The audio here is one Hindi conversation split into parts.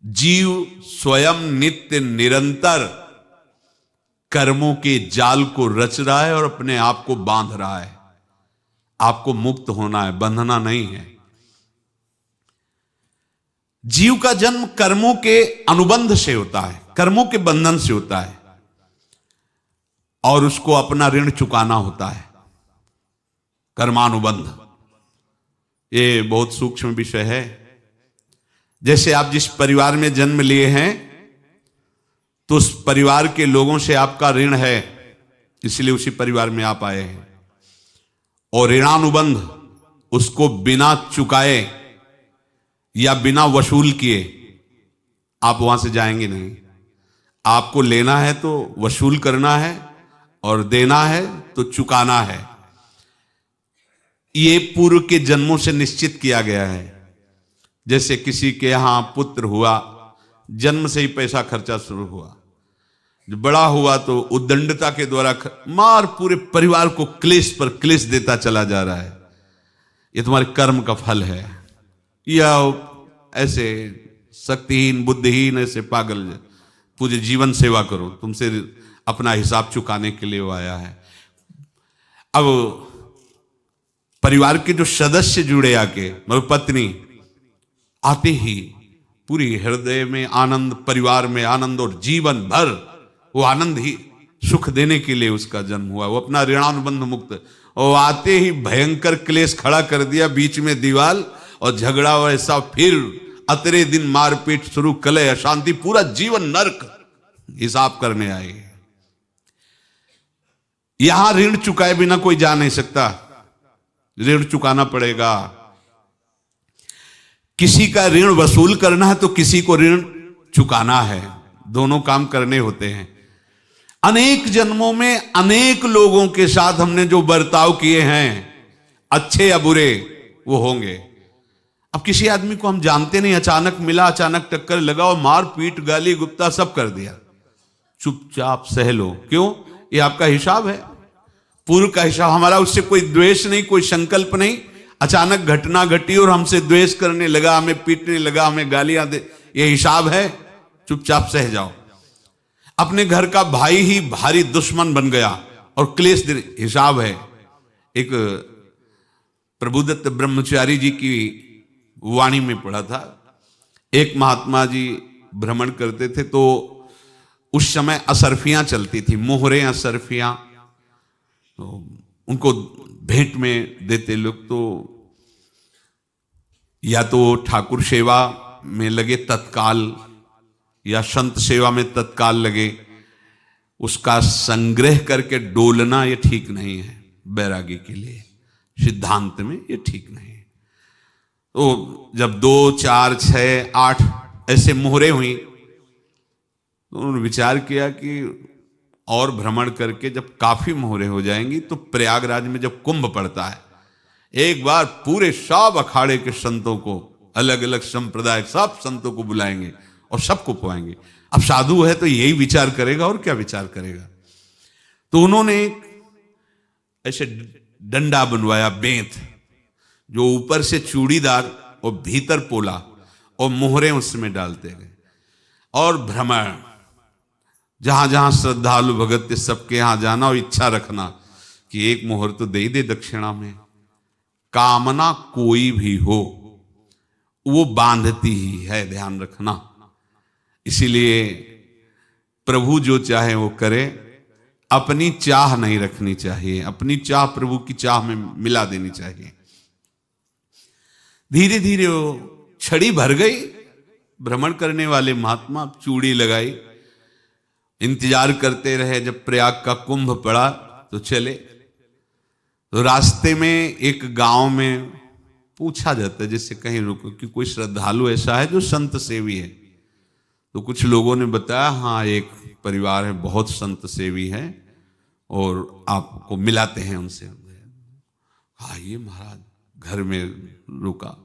जीव स्वयं नित्य निरंतर कर्मों के जाल को रच रहा है और अपने आप को बांध रहा है। आपको मुक्त होना है, बंधना नहीं है। जीव का जन्म कर्मों के अनुबंध से होता है, कर्मों के बंधन से होता है, और उसको अपना ऋण चुकाना होता है। कर्मानुबंध ये बहुत सूक्ष्म विषय है। जैसे आप जिस परिवार में जन्म लिए हैं तो उस परिवार के लोगों से आपका ऋण है, इसलिए उसी परिवार में आप आए हैं। और ऋणानुबंध उसको बिना चुकाए या बिना वसूल किए आप वहां से जाएंगे नहीं। आपको लेना है तो वसूल करना है और देना है तो चुकाना है। ये पूर्व के जन्मों से निश्चित किया गया है। जैसे किसी के यहां पुत्र हुआ, जन्म से ही पैसा खर्चा शुरू हुआ, जब बड़ा हुआ तो उद्दंडता के द्वारा मार पूरे परिवार को क्लेश पर क्लेश देता चला जा रहा है। ये तुम्हारे कर्म का फल है। या ऐसे शक्तिहीन बुद्धिहीन ऐसे पागल पूरे जीवन सेवा करो, तुमसे अपना हिसाब चुकाने के लिए वो आया है। अब परिवार के जो सदस्य जुड़े आके, मतलब पत्नी आते ही पूरी हृदय में आनंद, परिवार में आनंद, और जीवन भर वो आनंद ही सुख देने के लिए उसका जन्म हुआ। वो अपना ऋणानुबंध मुक्त, और आते ही भयंकर क्लेश खड़ा कर दिया, बीच में दीवार और झगड़ा वैसा, फिर अतरे दिन मारपीट शुरू, कलह अशांति, पूरा जीवन नरक हिसाब करने आए। यहां ऋण चुकाए बिना कोई जा नहीं सकता, ऋण चुकाना पड़ेगा। किसी का ऋण वसूल करना है तो किसी को ऋण चुकाना है, दोनों काम करने होते हैं। अनेक जन्मों में अनेक लोगों के साथ हमने जो बर्ताव किए हैं, अच्छे या बुरे, वो होंगे। अब किसी आदमी को हम जानते नहीं, अचानक मिला, अचानक टक्कर लगा और मार पीट गाली गुप्ता सब कर दिया, चुपचाप सह लो। क्यों? ये आपका हिसाब है, पूर्व का हिसाब। हमारा उससे कोई द्वेष नहीं, कोई संकल्प नहीं। अचानक घटना घटी और हमसे द्वेष करने लगा, हमें पीटने लगा, हमें गालियां दे, ये हिसाब है, चुपचाप सह जाओ। अपने घर का भाई ही भारी दुश्मन बन गया और क्लेश, हिसाब है। एक प्रभुदत्त ब्रह्मचारी जी की वाणी में पढ़ा था, एक महात्मा जी भ्रमण करते थे तो उस समय असरफियां चलती थी, मोहरे असरफियां, तो उनको भेंट में देते लोग। तो या तो ठाकुर सेवा में लगे तत्काल, या संत सेवा में तत्काल लगे, उसका संग्रह करके डोलना ये ठीक नहीं है। बैरागी के लिए सिद्धांत में ये ठीक नहीं है। तो जब 2, 4, 6, 8 ऐसे मोहरे हुई तो उन्होंने विचार किया कि और भ्रमण करके जब काफी मोहरे हो जाएंगी तो प्रयागराज में जब कुंभ पड़ता है, एक बार पूरे सब अखाड़े के संतों को, अलग अलग संप्रदाय सब संतों को बुलाएंगे और सबको पुआएंगे। अब साधु है तो यही विचार करेगा, और क्या विचार करेगा। तो उन्होंने ऐसे डंडा बनवाया, बेंत, जो ऊपर से चूड़ीदार और भीतर पोला, और मोहरे उसमें डालते गए। और भ्रमण, जहां जहां श्रद्धालु भगत सबके यहां जाना और इच्छा रखना कि एक मोहर तो दे दे दक्षिणा में। कामना कोई भी हो वो बांधती ही है, ध्यान रखना। इसीलिए प्रभु जो चाहे वो करे, अपनी चाह नहीं रखनी चाहिए, अपनी चाह प्रभु की चाह में मिला देनी चाहिए। धीरे धीरे वो छड़ी भर गई। भ्रमण करने वाले महात्मा चूड़ी लगाई, इंतजार करते रहे। जब प्रयाग का कुंभ पड़ा तो चले। तो रास्ते में एक गांव में पूछा जाता है, जैसे कहीं रुको कि कोई श्रद्धालु ऐसा है जो संत सेवी है। तो कुछ लोगों ने बताया, हाँ एक परिवार है, बहुत संत सेवी है और आपको मिलाते हैं उनसे। हाँ ये महाराज, घर में रुका,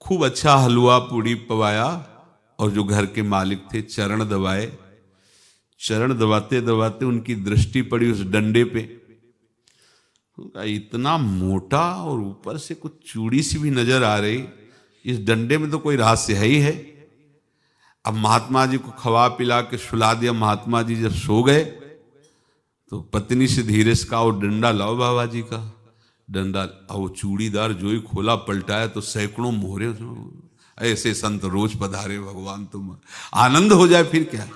खूब अच्छा हलवा पूड़ी पवाया, और जो घर के मालिक थे चरण दबाए। चरण दबाते दबाते उनकी दृष्टि पड़ी उस डंडे पे, इतना मोटा और ऊपर से कुछ चूड़ी सी भी नजर आ रही, इस डंडे में तो कोई रहस्य है ही है। अब महात्मा जी को खवा पिला के सुला दिया। महात्मा जी जब सो गए तो पत्नी से धीरे से कहा, वो डंडा लाओ बाबा जी का डंडा। और वो चूड़ीदार जो ही खोला पलटाया तो सैकड़ों मोहरे। ऐसे संत रोज पधारे भगवान, तुम आनंद हो जाए फिर क्या।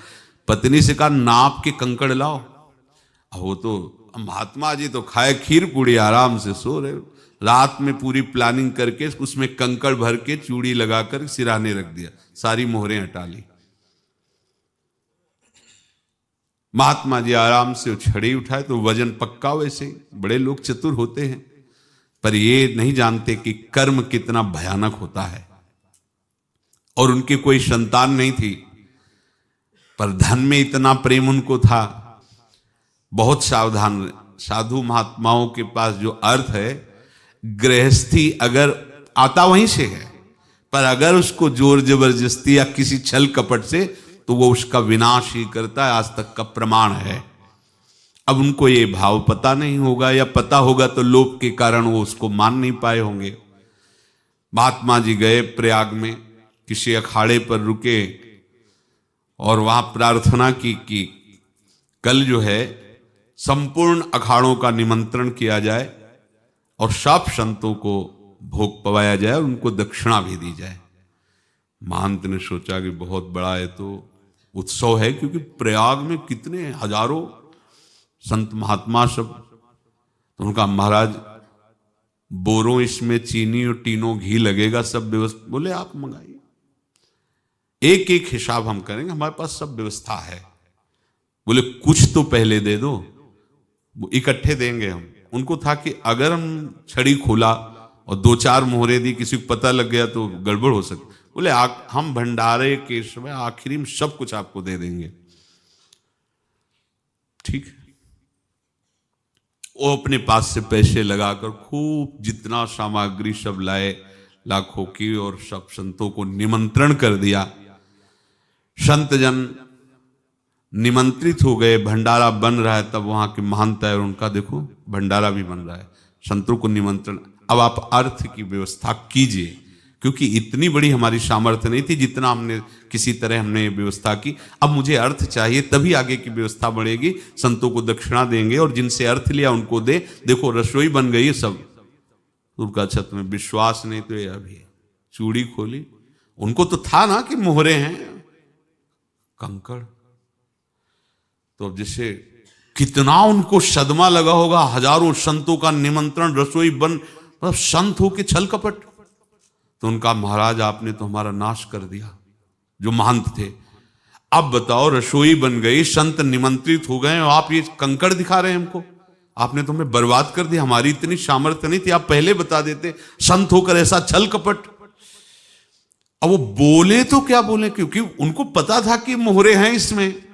पत्नी से कहा, नाप के कंकड़ लाओ। अब वो तो महात्मा जी तो खाए खीर पूड़ी, आराम से सो रहे। रात में पूरी प्लानिंग करके उसमें कंकड़ भर के चूड़ी लगाकर सिराने रख दिया, सारी मोहरें हटा ली। महात्मा जी आराम से छड़ी उठाए तो वजन पक्का। वैसे बड़े लोग चतुर होते हैं, पर ये नहीं जानते कि कर्म कितना भयानक होता है। और उनकी कोई संतान नहीं थी, पर धन में इतना प्रेम उनको था। बहुत सावधान। साधु महात्माओं के पास जो अर्थ है, गृहस्थी अगर आता वहीं से है, पर अगर उसको जोर जबरदस्ती या किसी छल कपट से, तो वो उसका विनाश ही करता है। आज तक का प्रमाण है। अब उनको ये भाव पता नहीं होगा, या पता होगा तो लोभ के कारण वो उसको मान नहीं पाए होंगे। महात्मा जी गए प्रयाग में, किसी अखाड़े पर रुके और वहां प्रार्थना की कि कल जो है संपूर्ण अखाड़ों का निमंत्रण किया जाए और सब संतों को भोग पवाया जाए और उनको दक्षिणा भी दी जाए। महंत ने सोचा कि बहुत बड़ा है तो उत्सव है, क्योंकि प्रयाग में कितने हजारों संत महात्मा सब। तो उनका महाराज बोरों इसमें चीनी और टीनों घी लगेगा, सब व्यवस्था। बोले आप मंगाइए, एक एक हिसाब हम करेंगे, हमारे पास सब व्यवस्था है। बोले कुछ तो पहले दे दो, इकट्ठे देंगे हम। उनको था कि अगर हम छड़ी खोला और दो चार मोहरे दी, किसी को पता लग गया तो गड़बड़ हो सकती। बोले हम भंडारे के समय आखिरी में सब कुछ आपको दे देंगे। ठीक है। वो अपने पास से पैसे लगाकर खूब जितना सामग्री सब लाए, लाखों की, और सब संतों को निमंत्रण कर दिया। संत जन निमंत्रित हो गए, भंडारा बन रहा है। तब वहां के महंत है और उनका देखो भंडारा भी बन रहा है, संतों को निमंत्रण। अब आप अर्थ की व्यवस्था कीजिए, क्योंकि इतनी बड़ी हमारी सामर्थ्य नहीं थी जितना हमने किसी तरह हमने व्यवस्था की। अब मुझे अर्थ चाहिए, तभी आगे की व्यवस्था बढ़ेगी। संतों को दक्षिणा देंगे और जिनसे अर्थ लिया उनको दे। देखो रसोई बन गई है सब। उनका छत में विश्वास नहीं तो ये अभी चूड़ी खोली। उनको तो था ना कि मोहरे हैं, कंकड़। तो अब जैसे कितना उनको सदमा लगा होगा। हजारों संतों का निमंत्रण, रसोई बन, मतलब संत हो के छल कपट। तो उनका महाराज आपने तो हमारा नाश कर दिया, जो महंत थे। अब बताओ रसोई बन गई, संत निमंत्रित हो गए, और आप ये कंकड़ दिखा रहे हैं हमको। आपने तो हमें बर्बाद कर दिया। हमारी इतनी सामर्थ्य नहीं थी, आप पहले बता देते। संत होकर ऐसा छल कपट। अब वो बोले तो क्या बोले, क्योंकि उनको पता था कि मोहरे हैं इसमें।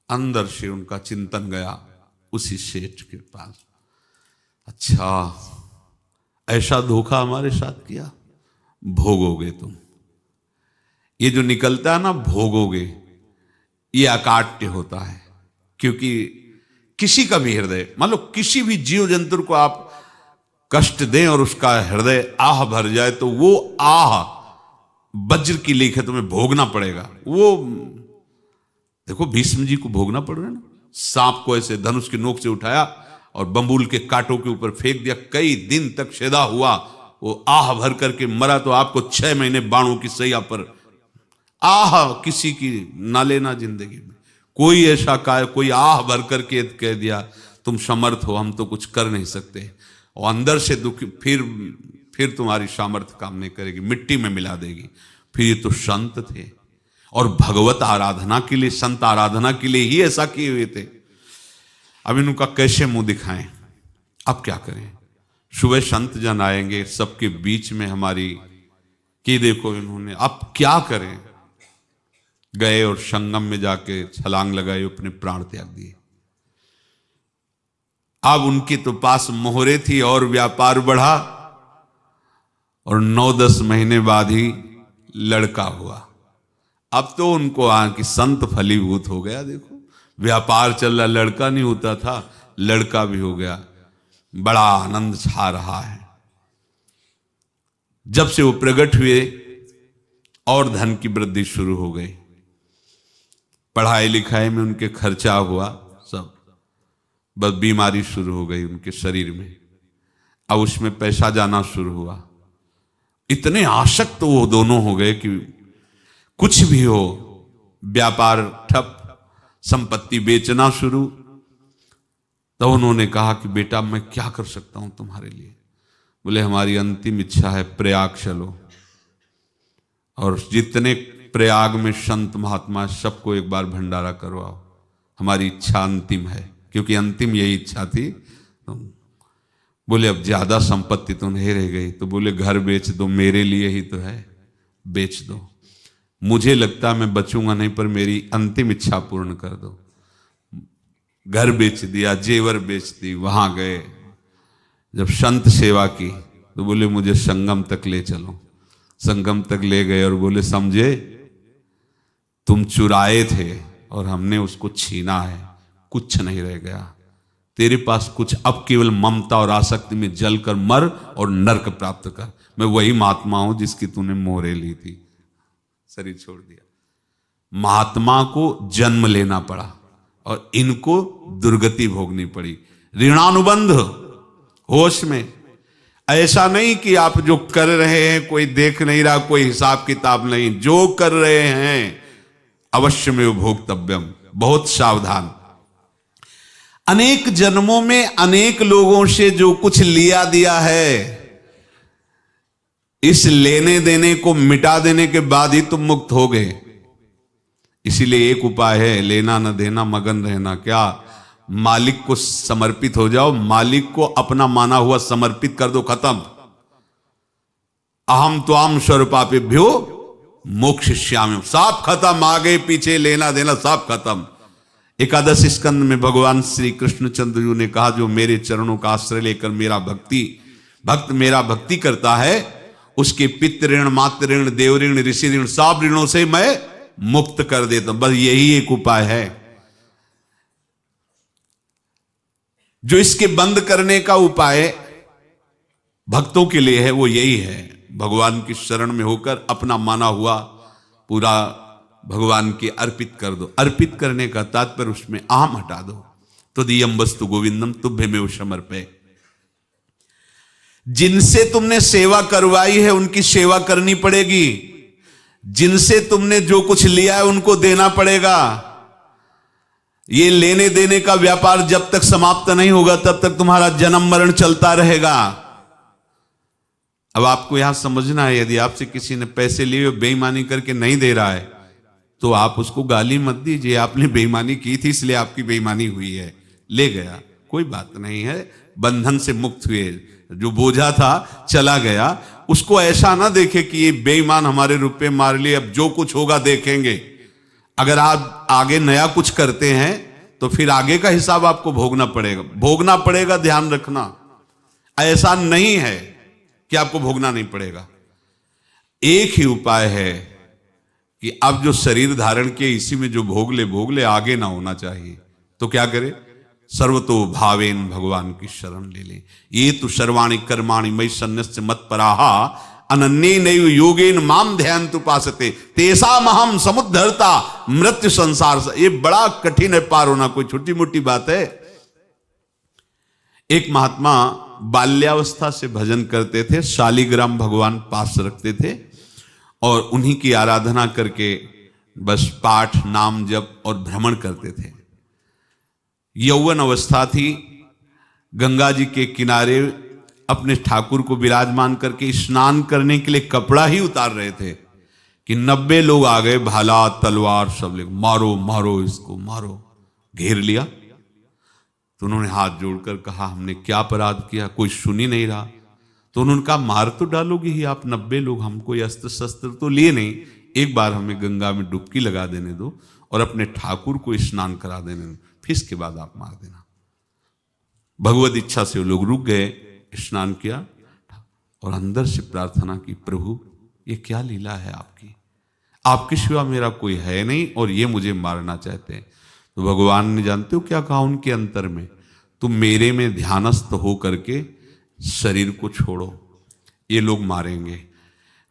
अंदर से उनका चिंतन गया उसी सेठ के पास, अच्छा ऐसा धोखा हमारे साथ किया, भोगोगे तुम। ये जो निकलता है ना भोगोगे, ये अकाट्य होता है। क्योंकि किसी का भी हृदय, मान लो किसी भी जीव जंतु को आप कष्ट दें और उसका हृदय आह भर जाए, तो वो आह वज्र की लेख है, तुम्हें भोगना पड़ेगा। वो देखो भीष्म जी को भोगना पड़ रहा है ना। सांप को ऐसे धनुष की नोक से उठाया और बंबूल के कांटों के ऊपर फेंक दिया, कई दिन तक सेदा हुआ, वो आह भर करके मरा। तो आपको 6 महीने बाणों की सैया पर आह किसी की ना लेना जिंदगी में। कोई ऐसा कोई आह भर करके कह दिया तुम समर्थ हो, हम तो कुछ कर नहीं सकते, और अंदर से दुखी, फिर तुम्हारी सामर्थ्य काम नहीं करेगी, मिट्टी में मिला देगी। फिर ये तो संत थे और भगवत आराधना के लिए, संत आराधना के लिए ही ऐसा किए हुए थे। अब इनका कैसे मुंह दिखाएं, अब क्या करें। सुबह संत जन आएंगे, सबके बीच में हमारी कि देखो इन्होंने, अब क्या करें। गए और संगम में जाके छलांग लगाई, अपने प्राण त्याग दिए। अब उनके तो पास मोहरे थी और व्यापार बढ़ा, और 9-10 महीने बाद ही लड़का हुआ। अब तो उनको कि संत फलीभूत हो गया। देखो व्यापार चल रहा, लड़का नहीं होता था, लड़का भी हो गया। बड़ा आनंद छा रहा है। जब से वो प्रकट हुए और धन की वृद्धि शुरू हो गई, पढ़ाई लिखाई में उनके खर्चा हुआ सब, बस बीमारी शुरू हो गई उनके शरीर में, अब उसमें पैसा जाना शुरू हुआ। इतने आसक्त वो दोनों हो गए कि कुछ भी हो, व्यापार ठप, संपत्ति बेचना शुरू। तो उन्होंने कहा कि बेटा मैं क्या कर सकता हूं तुम्हारे लिए? बोले हमारी अंतिम इच्छा है प्रयाग चलो, और जितने प्रयाग में संत महात्मा सबको एक बार भंडारा करवाओ, हमारी इच्छा अंतिम है, क्योंकि अंतिम यही इच्छा थी। तो बोले अब ज्यादा संपत्ति तो नहीं रह गई, तो बोले घर बेच दो, मेरे लिए ही तो है, बेच दो। मुझे लगता मैं बचूंगा नहीं, पर मेरी अंतिम इच्छा पूर्ण कर दो। घर बेच दिया, जेवर बेच दी। वहां गए, जब संत सेवा की तो बोले मुझे संगम तक ले चलो। संगम तक ले गए और बोले समझे तुम चुराए थे और हमने उसको छीना है, कुछ नहीं रह गया तेरे पास कुछ, अब केवल ममता और आसक्ति में जल कर मर और नरक प्राप्त कर। मैं वही महात्मा हूं जिसकी तूने मोहरे ली थी, शरीर छोड़ दिया। महात्मा को जन्म लेना पड़ा और इनको दुर्गति भोगनी पड़ी। ऋणानुबंध होश में, ऐसा नहीं कि आप जो कर रहे हैं कोई देख नहीं रहा, कोई हिसाब किताब नहीं, जो कर रहे हैं अवश्य में भोक्तव्यम, बहुत सावधान। अनेक जन्मों में अनेक लोगों से जो कुछ लिया दिया है, इस लेने देने को मिटा देने के बाद ही तुम मुक्त हो गए। इसीलिए एक उपाय है, लेना न देना मगन रहना। क्या? मालिक को समर्पित हो जाओ, मालिक को अपना माना हुआ समर्पित कर दो, खत्म। अहम त्वाम स्वरूपापेभ्यो मोक्षयिष्यामि, सब खत्म, आगे पीछे लेना देना सब खत्म। एकादश स्कंद में भगवान श्री कृष्णचंद्र जी ने कहा जो मेरे चरणों का आश्रय लेकर भक्त मेरा भक्ति करता है, उसके पितृ ऋण, मातृ ऋण, देव ऋण, ऋषि ऋण, सब ऋणों से मैं मुक्त कर देता हूं। बस यही एक उपाय है जो इसके बंद करने का उपाय भक्तों के लिए है, वो यही है, भगवान की शरण में होकर अपना माना हुआ पूरा भगवान के अर्पित कर दो। अर्पित करने का तात्पर्य उसमें अहम हटा दो। तो दियम वस्तु गोविंदम तुभ्यमेव समर्पये। जिनसे तुमने सेवा करवाई है उनकी सेवा करनी पड़ेगी, जिनसे तुमने जो कुछ लिया है उनको देना पड़ेगा। ये लेने देने का व्यापार जब तक समाप्त नहीं होगा तब तक तुम्हारा जन्म मरण चलता रहेगा। अब आपको यहां समझना है, यदि आपसे किसी ने पैसे लिए बेईमानी करके नहीं दे रहा है तो आप उसको गाली मत दीजिए, आपने बेईमानी की थी इसलिए आपकी बेईमानी हुई है, ले गया, कोई बात नहीं है, बंधन से मुक्त हुए, जो बोझा था चला गया। उसको ऐसा ना देखे कि ये बेईमान हमारे रुपए मार लिए, अब जो कुछ होगा देखेंगे। अगर आप आगे नया कुछ करते हैं तो फिर आगे का हिसाब आपको भोगना पड़ेगा, ध्यान रखना। ऐसा नहीं है कि आपको भोगना नहीं पड़ेगा। एक ही उपाय है कि अब जो शरीर धारण किए इसी में जो भोग ले, आगे ना होना चाहिए। तो क्या करे? सर्वतो भावेन भगवान की शरण ले ले। ये तो सर्वाणि कर्माणि मयि सन्न्यस्य मत्पराहा अनन्ये नैव योगेन माम ध्यायन्तु उपासते तेषामहं समुद्धर्ता मृत्यु संसार से। ये बड़ा कठिन है पार होना, कोई छोटी मोटी बात है। एक महात्मा बाल्यावस्था से भजन करते थे, शालिग्राम भगवान पास रखते थे और उन्हीं की आराधना करके बस पाठ, नाम, जप और भ्रमण करते थे। यौवन अवस्था थी, गंगा जी के किनारे अपने ठाकुर को विराजमान करके स्नान करने के लिए कपड़ा ही उतार रहे थे कि 90 लोग आ गए, भाला तलवार सब ले, मारो मारो इसको मारो, घेर लिया। तो उन्होंने हाथ जोड़कर कहा हमने क्या अपराध किया, कोई सुन ही नहीं रहा। तो उन्होंने कहा मार तो डालोगे ही आप 90 लोग, हम कोई अस्त्र शस्त्र तो लिए नहीं, एक बार हमें गंगा में डुबकी लगा देने दो और अपने ठाकुर को स्नान करा देने दो, फिर इसके बाद आप मार देना। भगवत इच्छा से वो लोग रुक गए, स्नान किया और अंदर से प्रार्थना की, प्रभु ये क्या लीला है आपकी, आपके सिवा मेरा कोई है नहीं और ये मुझे मारना चाहते हैं। तो भगवान ने जानते हो क्या कहा उनके अंतर में, तुम मेरे में ध्यानस्थ हो करके शरीर को छोड़ो, ये लोग मारेंगे।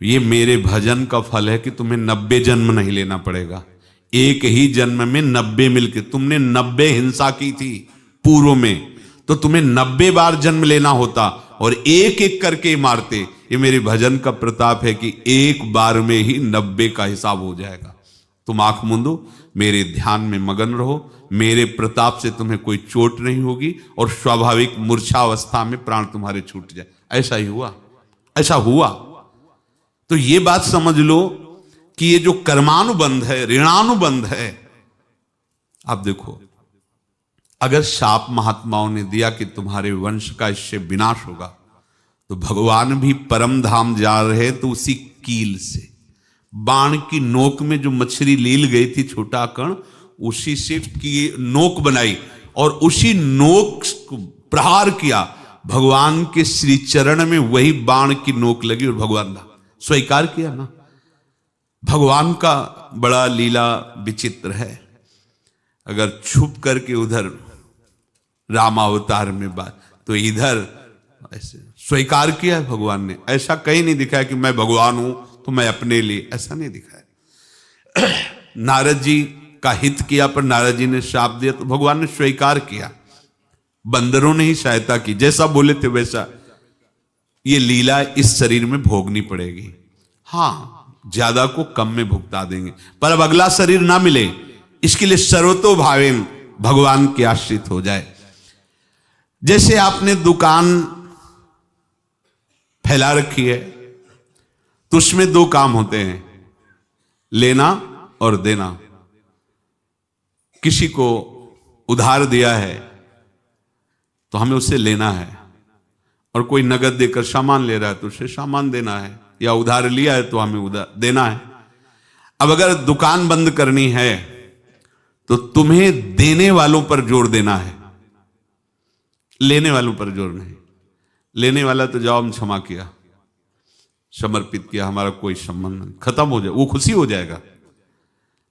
ये मेरे भजन का फल है कि तुम्हें 90 जन्म नहीं लेना पड़ेगा। एक ही जन्म में 90 मिलके, तुमने 90 हिंसा की थी पूर्व में, तो तुम्हें 90 बार जन्म लेना होता और एक एक करके मारते। ये मेरे भजन का प्रताप है कि एक बार में ही 90 का हिसाब हो जाएगा। तुम आंख मूंदो, मेरे ध्यान में मगन रहो, मेरे प्रताप से तुम्हें कोई चोट नहीं होगी और स्वाभाविक मूर्छावस्था में प्राण तुम्हारे छूट जाए। ऐसा ही हुआ, ऐसा हुआ। तो ये बात समझ लो कि ये जो कर्मानुबंध है, ऋणानुबंध है। आप देखो, अगर शाप महात्माओं ने दिया कि तुम्हारे वंश का इससे विनाश होगा, तो भगवान भी परम धाम जा रहे तो उसी कील से, बाण की नोक में जो मछली लील गई थी छोटा कण, उसी से की नोक बनाई और उसी नोक को प्रहार किया। भगवान के श्री चरण में वही बाण की नोक लगी और भगवान ने स्वीकार किया ना। भगवान का बड़ा लीला विचित्र है। अगर छुप करके उधर रामावतार में बात, तो इधर ऐसे स्वीकार किया है भगवान ने। ऐसा कहीं नहीं दिखाया कि मैं भगवान हूं तो मैं अपने लिए, ऐसा नहीं दिखाया। नारद जी का हित किया पर नारद जी ने शाप दिया तो भगवान ने स्वीकार किया। बंदरों ने ही सहायता की, जैसा बोले थे वैसा। ये लीला इस शरीर में भोगनी पड़ेगी। हां, ज्यादा को कम में भुगता देंगे, पर अब अगला शरीर ना मिले इसके लिए सर्वतो भावेन भगवान के आश्रित हो जाए। जैसे आपने दुकान फैला रखी है तो उसमें दो काम होते हैं, लेना और देना। किसी को उधार दिया है तो हमें उससे लेना है, और कोई नगद देकर सामान ले रहा है तो उसे सामान देना है, या उधार लिया है तो हमें उधार देना है। अब अगर दुकान बंद करनी है तो तुम्हें देने वालों पर जोर देना है, लेने वालों पर जोर नहीं। लेने वाला तो जाओ हम क्षमा किया, समर्पित किया, हमारा कोई संबंध नहीं, खत्म हो जाए, वो खुशी हो जाएगा।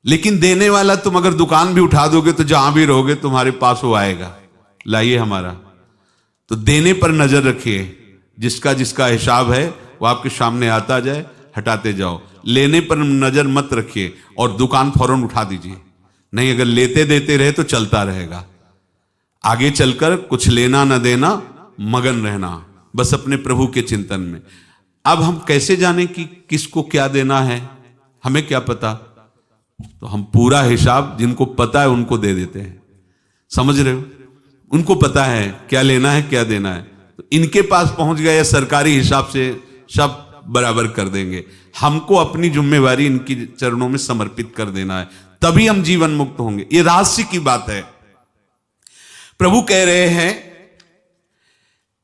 लेकिन देने वाला तुम अगर दुकान भी उठा दोगे तो जहां भी रहोगे तुम्हारे पास वो आएगा, लाइए हमारा। तो देने पर नजर रखिए, जिसका जिसका हिसाब है वो आपके सामने आता जाए, हटाते जाओ। लेने पर नजर मत रखिए और दुकान फौरन उठा दीजिए, नहीं अगर लेते देते रहे तो चलता रहेगा। आगे चलकर कुछ लेना न देना, मगन रहना बस अपने प्रभु के चिंतन में। अब हम कैसे जाने कि किसको क्या देना है, हमें क्या पता? तो हम पूरा हिसाब जिनको पता है उनको दे देते हैं। समझ रहे हो? उनको पता है क्या लेना है क्या देना है, तो इनके पास पहुंच गए, सरकारी हिसाब से सब बराबर कर देंगे। हमको अपनी जिम्मेवारी इनकी चरणों में समर्पित कर देना है, तभी हम जीवन मुक्त होंगे। ये रहस्य की बात है। प्रभु कह रहे हैं,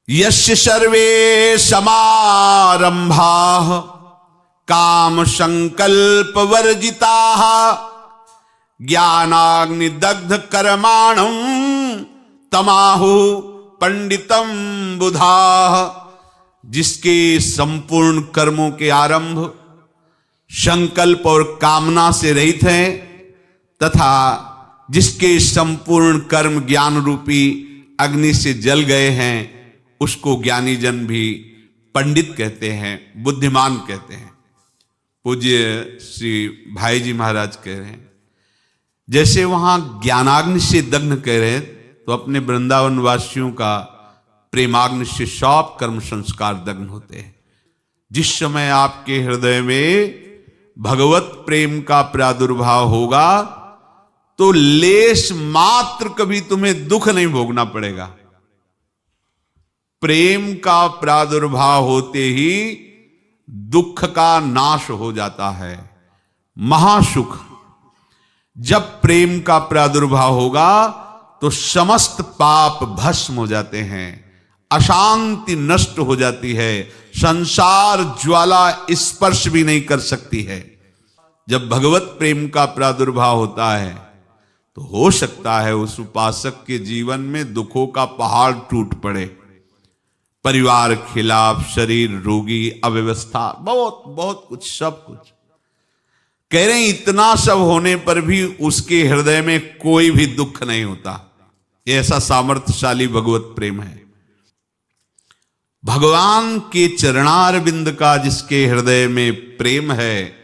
यस्य सर्वे समारंभाः काम संकल्प वर्जिताः ज्ञानाग्नि दग्ध कर्माणं तमाहु पंडितम बुधाः। जिसके संपूर्ण कर्मों के आरंभ संकल्प और कामना से रहित हैं, तथा जिसके संपूर्ण कर्म ज्ञान रूपी अग्नि से जल गए हैं, उसको ज्ञानी जन भी पंडित कहते हैं, बुद्धिमान कहते हैं। पूज्य श्री भाई जी महाराज कह रहे हैं, जैसे वहां ज्ञानाग्नि से दग्न कह रहे हैं, तो अपने वृंदावन वासियों का प्रेमाग्नि से सब कर्म संस्कार दग्न होते हैं। जिस समय आपके हृदय में भगवत प्रेम का प्रादुर्भाव होगा तो लेश मात्र कभी तुम्हें दुख नहीं भोगना पड़ेगा। प्रेम का प्रादुर्भाव होते ही दुख का नाश हो जाता है, महासुख। जब प्रेम का प्रादुर्भाव होगा तो समस्त पाप भस्म हो जाते हैं, अशांति नष्ट हो जाती है, संसार ज्वाला स्पर्श भी नहीं कर सकती है। जब भगवत प्रेम का प्रादुर्भाव होता है तो हो सकता है उस उपासक के जीवन में दुखों का पहाड़ टूट पड़े, परिवार खिलाफ, शरीर रोगी, अव्यवस्था, बहुत बहुत कुछ, सब कुछ। कह रहे हैं इतना सब होने पर भी उसके हृदय में कोई भी दुख नहीं होता। ऐसा सामर्थ्यशाली भगवत प्रेम है। भगवान के चरणारविंद का जिसके हृदय में प्रेम है,